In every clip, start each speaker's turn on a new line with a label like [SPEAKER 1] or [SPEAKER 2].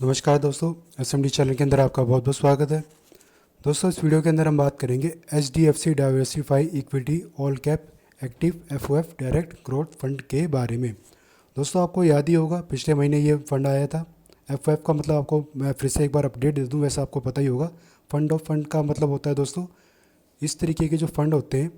[SPEAKER 1] नमस्कार दोस्तों, SMD channel के अंदर आपका बहुत बहुत स्वागत है। दोस्तों, इस वीडियो के अंदर हम बात करेंगे HDFC diversify equity all cap active FOF direct growth fund के बारे में। दोस्तों, आपको याद ही होगा पिछले महीने ये फंड आया था। FOF का मतलब आपको मैं फिर से एक बार अपडेट दे दूँ, वैसे आपको पता ही होगा। फंड ऑफ फंड का मतलब होता है दोस्तों, इस तरीके के जो फंड होते हैं,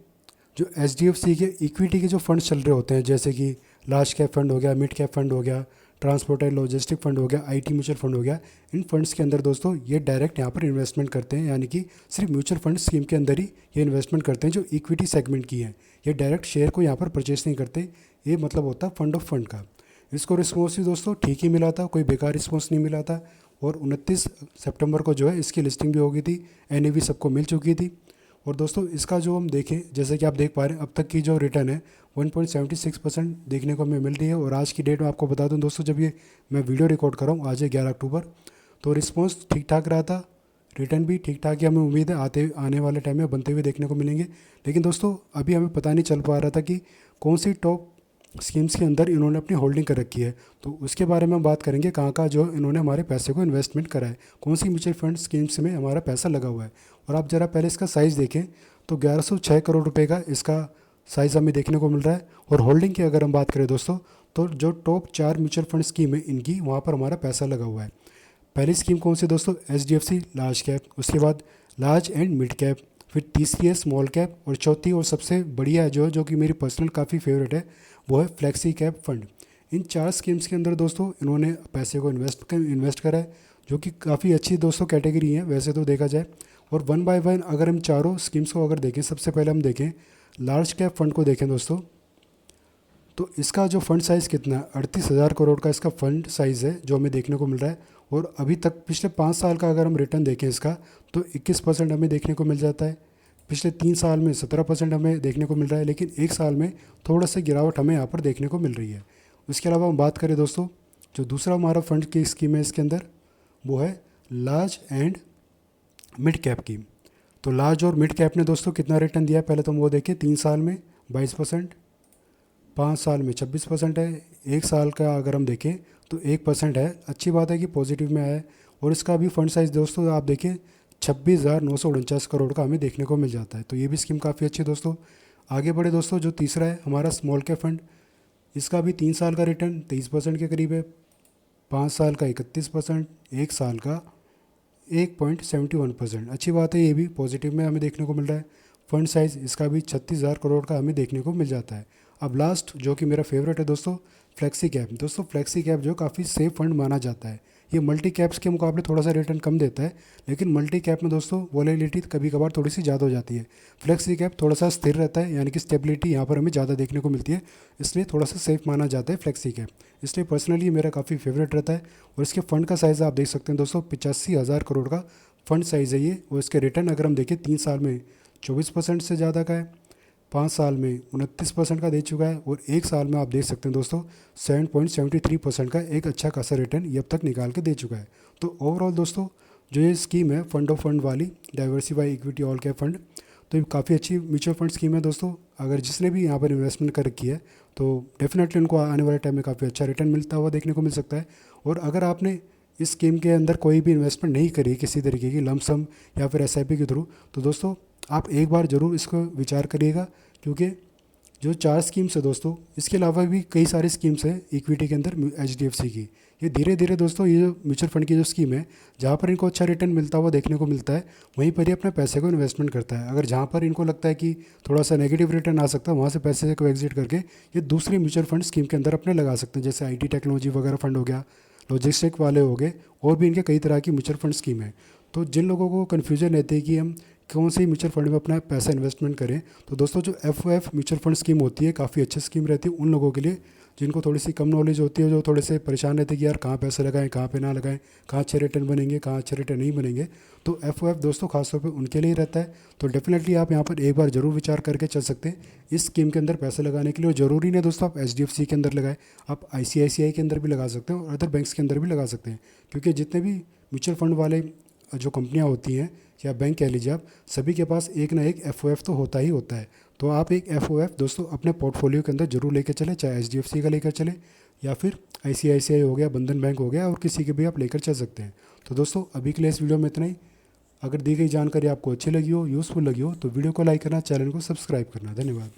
[SPEAKER 1] जो HDFC के इक्विटी के जो फंड चल रहे होते हैं, जैसे कि लार्ज कैप फंड हो गया, मिड कैप फंड हो गया, ट्रांसपोर्ट एंड लॉजिस्टिक फंड हो गया, IT म्यूचुअल फंड हो गया। इन फंड्स के अंदर दोस्तों ये डायरेक्ट यहाँ पर इन्वेस्टमेंट करते हैं, यानी कि सिर्फ म्यूचुअल फंड स्कीम के अंदर ही ये इन्वेस्टमेंट करते हैं जो इक्विटी सेगमेंट की है। ये डायरेक्ट शेयर को यहाँ पर परचेस नहीं करते। ये मतलब होता है फंड ऑफ फंड का। इसको रिस्पॉन्स भी दोस्तों ठीक ही मिला था, कोई बेकार रिस्पॉन्स नहीं मिला था। और 29 सितंबर को जो है इसकी लिस्टिंग भी हो गई थी, NAV सबको मिल चुकी थी। और दोस्तों, इसका जो हम देखें, जैसे कि आप देख पा रहे हैं, अब तक की जो रिटर्न है 1.76% देखने को हमें मिल रही है। और आज की डेट में आपको बता दूं दोस्तों, जब ये मैं वीडियो रिकॉर्ड कर रहा हूँ, आज है 11 अक्टूबर, तो रिस्पॉन्स ठीक ठाक रहा था, रिटर्न भी ठीक ठाक ही हमें उम्मीद है आने वाले टाइम में बनते हुए देखने को मिलेंगे। लेकिन दोस्तों, अभी हमें पता नहीं चल पा रहा था कि कौन सी टॉप स्कीम्स के अंदर इन्होंने अपनी होल्डिंग कर रखी है। तो उसके बारे में हम बात करेंगे, कहाँ कहाँ जो इन्होंने हमारे पैसे को इन्वेस्टमेंट करा है, कौन सी म्यूचुअल फंड स्कीम्स में हमारा पैसा लगा हुआ है। और आप ज़रा पहले इसका साइज़ देखें तो 1106 करोड़ रुपए का इसका साइज़ हमें देखने को मिल रहा है। और होल्डिंग की अगर हम बात करें दोस्तों, तो जो टॉप 4 म्यूचुअल फंड स्कीम है इनकी, वहाँ पर हमारा पैसा लगा हुआ है। पहली स्कीम कौन सी दोस्तों? HDFC लार्ज कैप, उसके बाद लार्ज एंड मिड कैप, फिर तीसरी है स्मॉल कैप, और चौथी और सबसे बढ़िया है जो कि मेरी पर्सनल काफ़ी फेवरेट है, वो है फ्लेक्सी कैप फंड। इन 4 स्कीम्स के अंदर दोस्तों इन्होंने पैसे को इन्वेस्ट करा है, जो कि काफ़ी अच्छी दोस्तों कैटेगरी है वैसे तो देखा जाए। और वन बाय वन अगर हम चारों स्कीम्स को अगर देखें, सबसे पहले हम देखें लार्ज कैप फंड को देखें दोस्तों, तो इसका जो फंड साइज़ कितना है, 38,000 करोड़ का इसका फंड साइज़ है जो हमें देखने को मिल रहा है। और अभी तक पिछले 5 साल का अगर हम रिटर्न देखें इसका, तो 21% हमें देखने को मिल जाता है। पिछले 3 साल में 17% हमें देखने को मिल रहा है, लेकिन एक साल में थोड़ा सा गिरावट हमें यहाँ पर देखने को मिल रही है। उसके अलावा हम बात करें दोस्तों, जो दूसरा हमारा फंड की स्कीम है इसके अंदर, वो है लार्ज एंड मिड कैप की। तो लार्ज और मिड कैप ने दोस्तों कितना रिटर्न दिया है, पहले तो हम वो देखें। 3 साल में 22%, 5 साल में 26% है, एक साल का अगर हम देखें तो 1% है। अच्छी बात है कि पॉजिटिव में आया है। और इसका भी फंड साइज़ दोस्तों आप देखें 26,949 करोड़ का हमें देखने को मिल जाता है। तो ये भी स्कीम काफ़ी अच्छी है दोस्तों। आगे बढ़े दोस्तों, जो तीसरा है हमारा स्मॉल कैप फंड, इसका भी 3 साल का रिटर्न 23% के करीब है, 5 साल का 31%, एक साल का 1.71%। अच्छी बात है, ये भी पॉजिटिव में हमें देखने को मिल रहा है। फंड साइज़ इसका भी 36,000 करोड़ का हमें देखने को मिल जाता है। अब लास्ट जो कि मेरा फेवरेट है दोस्तों, फ्लेक्सी कैप। दोस्तों, फ्लेक्सी कैप जो काफ़ी सेफ फंड माना जाता है, ये मल्टी कैप्स के मुकाबले थोड़ा सा रिटर्न कम देता है, लेकिन मल्टी कैप में दोस्तों वॉलेटिलिटी कभी कभार थोड़ी सी ज़्यादा हो जाती है। फ्लेक्सी कैप थोड़ा सा स्थिर रहता है, यानी कि स्टेबिलिटी यहाँ पर हमें ज़्यादा देखने को मिलती है, इसलिए थोड़ा सा सेफ माना जाता है फ्लेक्सी कैप। इसलिए पर्सनली मेरा काफ़ी फेवरेट रहता है। और इसके फंड का साइज़ आप देख सकते हैं दोस्तों, 85,000 करोड़ का फंड साइज़ है ये। और इसके रिटर्न अगर हम देखें, 3 साल में 24% से ज़्यादा का है, 5 साल में 29% का दे चुका है, और एक साल में आप देख सकते हैं दोस्तों 7.73% का एक अच्छा खासा रिटर्न ये अब तक निकाल के दे चुका है। तो ओवरऑल दोस्तों, जो ये स्कीम है फंड ऑफ फंड वाली diversify equity all cap fund, तो ये काफ़ी अच्छी म्यूचुअल फंड स्कीम है दोस्तों। अगर जिसने भी यहाँ पर इन्वेस्टमेंट कर रखी है, तो डेफिनेटली उनको आने वाले टाइम में काफ़ी अच्छा रिटर्न मिलता हुआ देखने को मिल सकता है। और अगर आपने इस स्कीम के अंदर कोई भी इन्वेस्टमेंट नहीं करी किसी तरीके की लमसम या फिर SIP के थ्रू, तो दोस्तों आप एक बार ज़रूर इसको विचार करिएगा, क्योंकि जो 4 स्कीम्स है दोस्तों, इसके अलावा भी कई सारी स्कीम्स हैं इक्विटी के अंदर HDFC की। ये धीरे धीरे दोस्तों, ये जो म्यूचुअल फंड की जो स्कीम है, जहाँ पर इनको अच्छा रिटर्न मिलता हुआ देखने को मिलता है, वहीं पर ही अपने पैसे को इन्वेस्टमेंट करता है। अगर जहाँ पर इनको लगता है कि थोड़ा सा नेगेटिव रिटर्न आ सकता है, वहाँ से पैसे को एग्जिट करके ये दूसरी म्यूचुअल फंड स्कीम के अंदर अपने लगा सकते हैं, जैसे IT टेक्नोलॉजी वगैरह फंड हो गया, लॉजिस्टिक वाले हो गए, और भी इनके कई तरह की म्यूचुअल फंड स्कीम है। तो जिन लोगों को कन्फ्यूजन रहती है कि हम कौन सी म्यूचुअल फंड में अपना पैसा इन्वेस्टमेंट करें, तो दोस्तों जो FOF म्यूचुअल फंड स्कीम होती है, काफ़ी अच्छी स्कीम रहती है उन लोगों के लिए जिनको थोड़ी सी कम नॉलेज होती है, जो थोड़े से परेशान रहते हैं कि यार कहाँ पैसा लगाएं, कहाँ पे ना लगाएं, कहाँ अच्छे रिटर्न बनेंगे, कहाँ अच्छे रिटर्न नहीं बनेंगे। तो FOF दोस्तों खासतौर पे उनके लिए ही रहता है। तो डेफिनेटली आप यहाँ पर एक बार ज़रूर विचार करके चल सकते हैं इस स्कीम के अंदर पैसे लगाने के लिए। और ज़रूरी नहीं दोस्तों आप HDFC के अंदर लगाएं, आप ICICI के अंदर भी लगा सकते हैं और अदर बैंक्स के अंदर भी लगा सकते हैं, क्योंकि जितने भी म्यूचुअल फंड वाले जो कंपनियां होती हैं या बैंक कह लीजिए आप, सभी के पास एक ना एक FOF तो होता ही होता है। तो आप एक FOF दोस्तों अपने पोर्टफोलियो के अंदर जरूर लेकर चले, चाहे HDFC का लेकर चले, या फिर ICICI हो गया, बंधन बैंक हो गया, और किसी के भी आप लेकर चल सकते हैं। तो दोस्तों अभी के लिए इस वीडियो में इतना ही। अगर दी गई जानकारी आपको अच्छी लगी हो, यूज़फुल लगी हो, तो वीडियो को लाइक करना, चैनल को सब्सक्राइब करना। धन्यवाद।